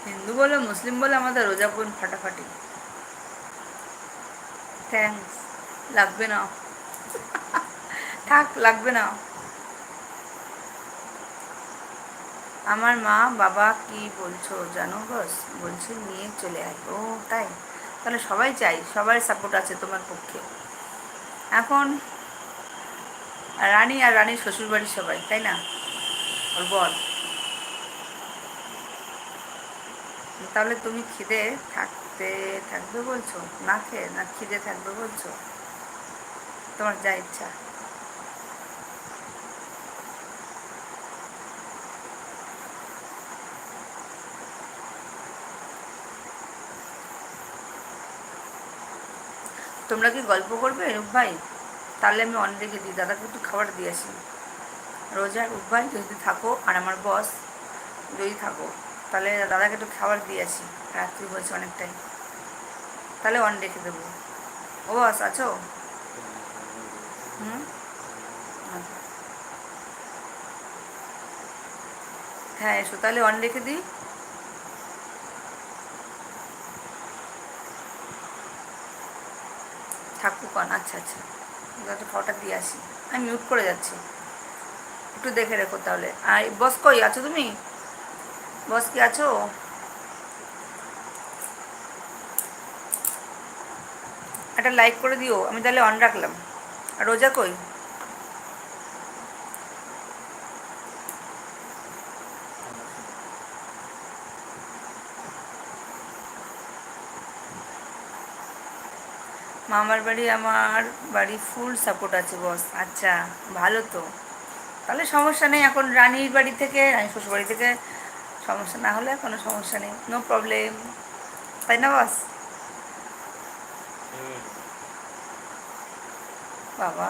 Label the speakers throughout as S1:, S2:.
S1: হিন্দু বলে মুসলিম বলে আমাদের রোজা বোন ফাটাফাটি। থ্যাঙ্কস। লাগবে না, থাক লাগবে না। আমার মা বাবা কি বলছো জানো বস? বলছে নিয়ে চলে আয়। ও তাই? তাহলে সবাই চাই, সবার সাপোর্ট আছে তোমার পক্ষে এখন। রানী আর রানীর শ্বশুরবাড়ির সবাই, তাই না? ওর বর। তাহলে তুমি খিদে থাকবে বলছো? না খেয়ে না খিদে থাকবে বলছো? তোমার যা ইচ্ছা। তোমরা কি গল্প করবে রূপ ভাই? তাহলে আমি অন রেখে দিই, দাদাকে একটু খাবার দিয়ে আসি। রোজা রূপ ভাই যদি থাকো আর আমার বস যদি থাকো, তাহলে দাদাকে একটু খাবার দিয়ে আসি। রাত্রি বলছে অনেকটাই, তাহলে অন রেখে দেবো। ও বস আছো? হুম। হ্যাঁ এসো, তাহলে অন রেখে দিই। থাকুক অন, আচ্ছা আচ্ছা। একটু খাওয়াটা দিয়ে আসি। আমি মিউট করে যাচ্ছি, একটু দেখে রেখো তাহলে। আর বস কই আছো তুমি? বস কি আছো? একটা লাইক করে দিও, আমি তাহলে অন রাখলাম। আর রোজা কই? মামার বাড়ি আমার বাড়ি ফুল সাপোর্ট আছে বস। আচ্ছা, ভালো তো। তাহলে সমস্যা নেই, এখন রানীর বাড়ি থেকে রানী শ্বশুর বাড়ি থেকে সমস্যা না হলে কোনো সমস্যা নেই, নো প্রবলেম। তাই না বস? বাবা,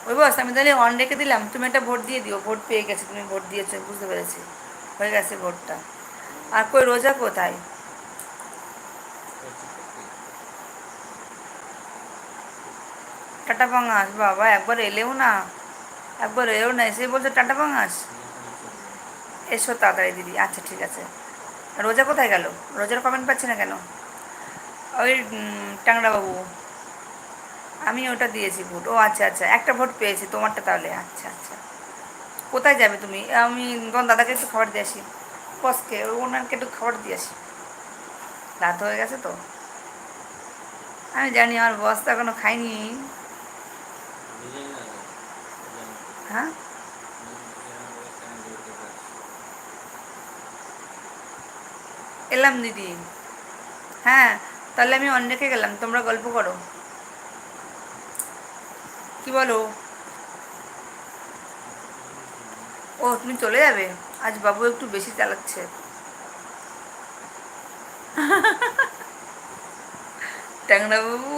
S1: ওই বস আমি তাহলে অন রেখে দিলাম। তুমি একটা ভোট দিয়ে দিও। ভোট পেয়ে গেছে, তুমি ভোট দিয়েছো বুঝতে পেরেছি, হয়ে গেছে ভোটটা। আর কই রোজা কোথায়? টাটা পাঙাশ, বাবা একবার এলেও না, একবার এলেও না, এসে বলছে টাটা পাঙাশ। এসো তাড়াতাড়ি দিদি, আচ্ছা ঠিক আছে। রোজা কোথায় গেল? রোজার কমেন্ট পাচ্ছি না কেন? ওই টাংরা বাবু। আমি ওটা দিয়েছি ভোট। ও আচ্ছা আচ্ছা, একটা ভোট পেয়েছি তোমারটা তাহলে। আচ্ছা আচ্ছা, কোথায় যাবে তুমি? আমি তোমার দাদাকে একটু খাবার দিয়ে আসি, বসকে ওনারকে একটু খাবার দিয়ে আসি। রাত হয়ে গেছে তো। আমি জানি আমার বস তো এখনো খাইনি। হ্যাঁ, এলাম দিদি। হ্যাঁ, তাহলে আমি অন রেখে গেলাম, তোমরা গল্প করো। কি বলো? ও তুমি চলে যাবে? আজ বাবু একটু বেশি চালাচ্ছে। ট্যাংরা বাবু।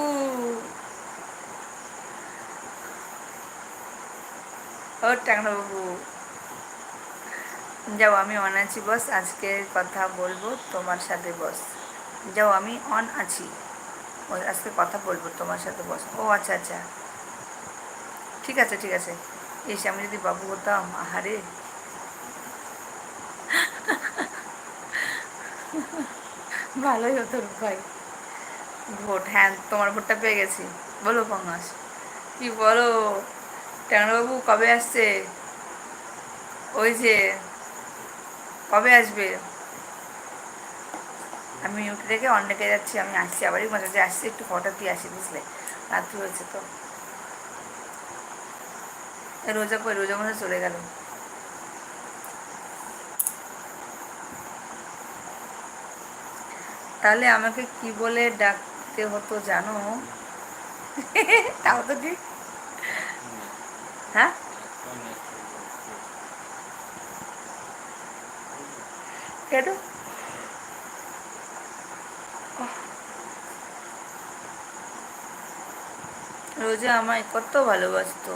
S1: ও ট্যাংরা বাবু, যাও আমি অন আছি বস, আজকে কথা বলবো তোমার সাথে বস। যাও আমি অন আছি, ও আজকে কথা বলবো তোমার সাথে বস। ও আচ্ছা আচ্ছা, ঠিক আছে ঠিক আছে। এসে আমি যদি বাবু হতাম, আহারে। ভালোই হতো ভাই। ভোট, হ্যাঁ তোমার ভোটটা পেয়ে গেছি। বলো পঙ্গাস, কি বলো? ট্যাংরাবাবু কবে আসছে? ওই যে কবে আসবে? আমি মিউট রেখে অন রেখে যাচ্ছি, আমি আসছি আবারই মাঝে মাঝে আসছি, একটু হঠাৎ দিয়ে আসি বুঝলে, রাত্রি হয়েছে তো। রোজা কই? রোজা মনে হয় চলে গেল। তাহলে আমাকে কি বলে ডাকতে হতো জানো? তাও তো ঠিক। হ্যাঁ, কেন? রোজা আমায় কত ভালোবাসতো।